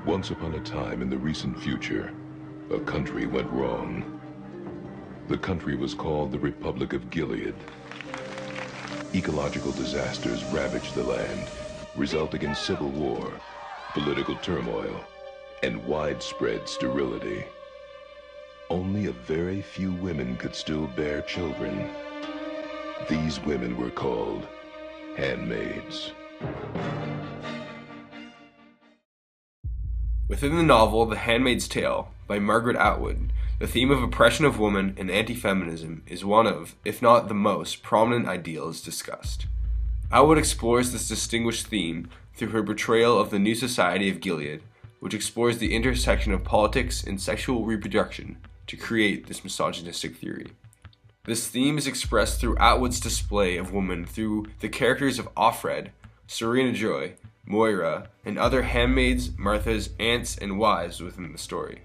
Once upon a time in the recent future, a country went wrong. The country was called the Republic of Gilead. Ecological disasters ravaged the land, resulting in civil war, political turmoil, and widespread sterility. Only a very few women could still bear children. These women were called handmaids. Within the novel The Handmaid's Tale by Margaret Atwood, the theme of oppression of women and anti-feminism is one of, if not the most, prominent ideals discussed. Atwood explores this distinguished theme through her portrayal of the new society of Gilead, which explores the intersection of politics and sexual reproduction to create this misogynistic theory. This theme is expressed through Atwood's display of women through the characters of Offred, Serena Joy, Moira, and other handmaids, Marthas, aunts, and wives within the story.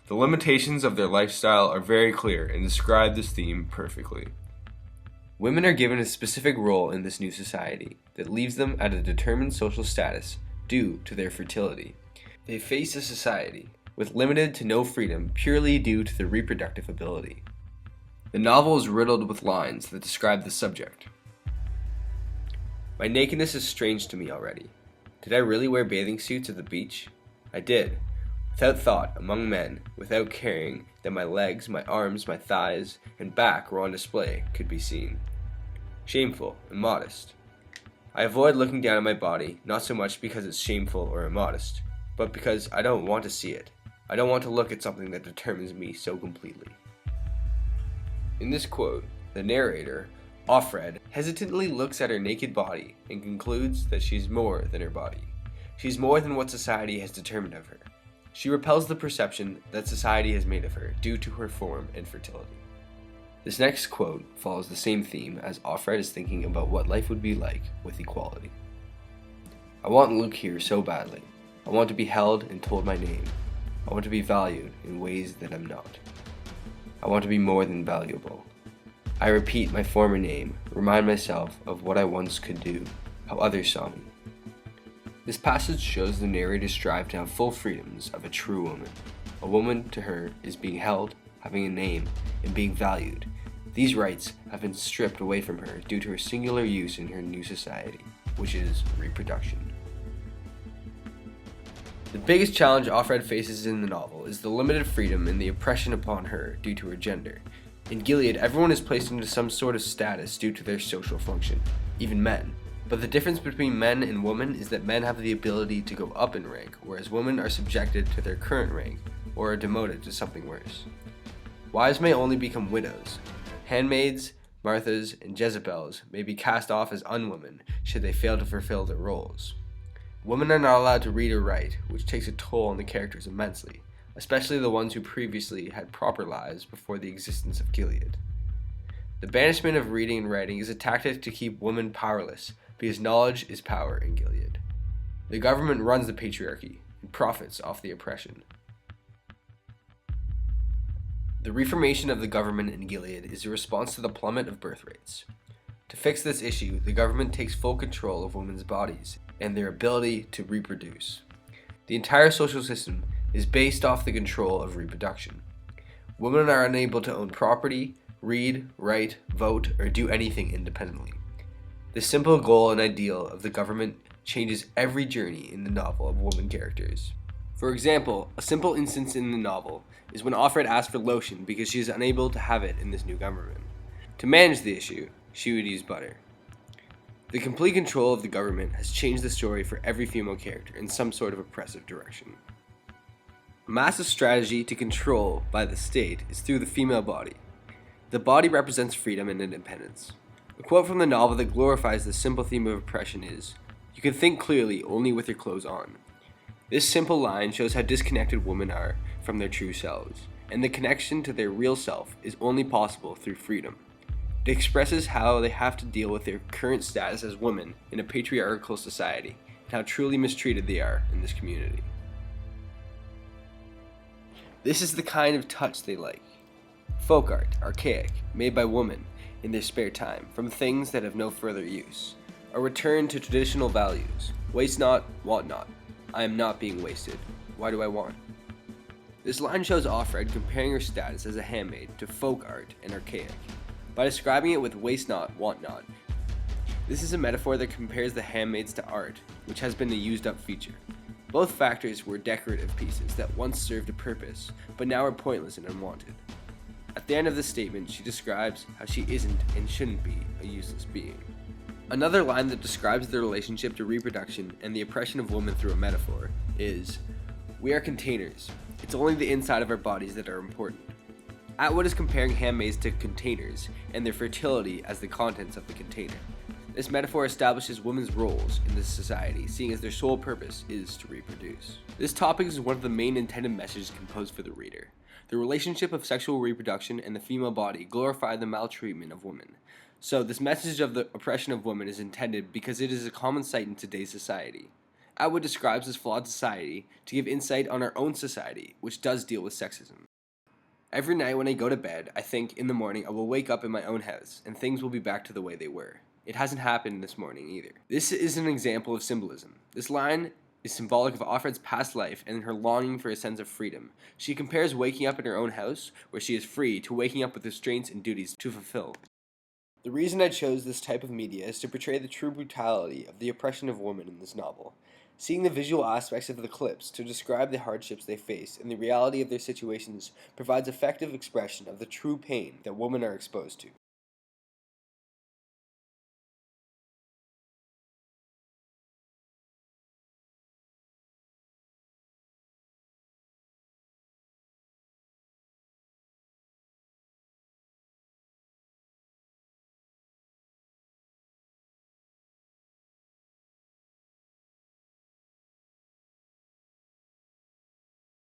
The limitations of their lifestyle are very clear and describe this theme perfectly. Women are given a specific role in this new society that leaves them at a determined social status due to their fertility. They face a society with limited to no freedom purely due to their reproductive ability. The novel is riddled with lines that describe the subject. My nakedness is strange to me already. Did I really wear bathing suits at the beach? I did, without thought, among men, without caring that my legs, my arms, my thighs, and back were on display, could be seen. Shameful, immodest. I avoid looking down at my body, not so much because it's shameful or immodest, but because I don't want to see it. I don't want to look at something that determines me so completely. In this quote, the narrator, Offred, hesitantly looks at her naked body and concludes that she's more than her body. She's more than what society has determined of her. She repels the perception that society has made of her due to her form and fertility. This next quote follows the same theme as Offred is thinking about what life would be like with equality. I want Luke here so badly. I want to be held and told my name. I want to be valued in ways that I'm not. I want to be more than valuable. I repeat my former name, remind myself of what I once could do, how others saw me. This passage shows the narrator's strive to have full freedoms of a true woman. A woman, to her, is being held, having a name, and being valued. These rights have been stripped away from her due to her singular use in her new society, which is reproduction. The biggest challenge Offred faces in the novel is the limited freedom and the oppression upon her due to her gender. In Gilead, everyone is placed into some sort of status due to their social function, even men. But the difference between men and women is that men have the ability to go up in rank, whereas women are subjected to their current rank or are demoted to something worse. Wives may only become widows. Handmaids, Marthas, and Jezebels may be cast off as unwomen should they fail to fulfill their roles. Women are not allowed to read or write, which takes a toll on the characters immensely, especially the ones who previously had proper lives before the existence of Gilead. The banishment of reading and writing is a tactic to keep women powerless, because knowledge is power in Gilead. The government runs the patriarchy and profits off the oppression. The reformation of the government in Gilead is a response to the plummet of birth rates. To fix this issue, the government takes full control of women's bodies and their ability to reproduce. The entire social system is based off the control of reproduction. Women are unable to own property, read, write, vote, or do anything independently. The simple goal and ideal of the government changes every journey in the novel of women characters. For example, a simple instance in the novel is when Offred asks for lotion because she is unable to have it in this new government. To manage the issue, she would use butter. The complete control of the government has changed the story for every female character in some sort of oppressive direction. A massive strategy to control by the state is through the female body. The body represents freedom and independence. A quote from the novel that glorifies the simple theme of oppression is, "You can think clearly only with your clothes on." This simple line shows how disconnected women are from their true selves, and the connection to their real self is only possible through freedom. It expresses how they have to deal with their current status as women in a patriarchal society, and how truly mistreated they are in this community. This is the kind of touch they like. Folk art, archaic, made by women in their spare time from things that have no further use. A return to traditional values, waste not, want not. I am not being wasted. Why do I want? This line shows Offred comparing her status as a handmaid to folk art and archaic, by describing it with waste not, want not. This is a metaphor that compares the handmaids to art, which has been a used up feature. Both factors were decorative pieces that once served a purpose, but now are pointless and unwanted. At the end of this statement, she describes how she isn't and shouldn't be a useless being. Another line that describes the relationship to reproduction and the oppression of women through a metaphor is, "We are containers. It's only the inside of our bodies that are important." Atwood is comparing handmaids to containers and their fertility as the contents of the container. This metaphor establishes women's roles in this society, seeing as their sole purpose is to reproduce. This topic is one of the main intended messages composed for the reader. The relationship of sexual reproduction and the female body glorify the maltreatment of women. So this message of the oppression of women is intended because it is a common sight in today's society. Atwood describes this flawed society to give insight on our own society, which does deal with sexism. Every night when I go to bed, I think in the morning I will wake up in my own house and things will be back to the way they were. It hasn't happened this morning either. This is an example of symbolism. This line is symbolic of Offred's past life and her longing for a sense of freedom. She compares waking up in her own house, where she is free, to waking up with restraints and duties to fulfill. The reason I chose this type of media is to portray the true brutality of the oppression of women in this novel. Seeing the visual aspects of the clips to describe the hardships they face and the reality of their situations provides effective expression of the true pain that women are exposed to.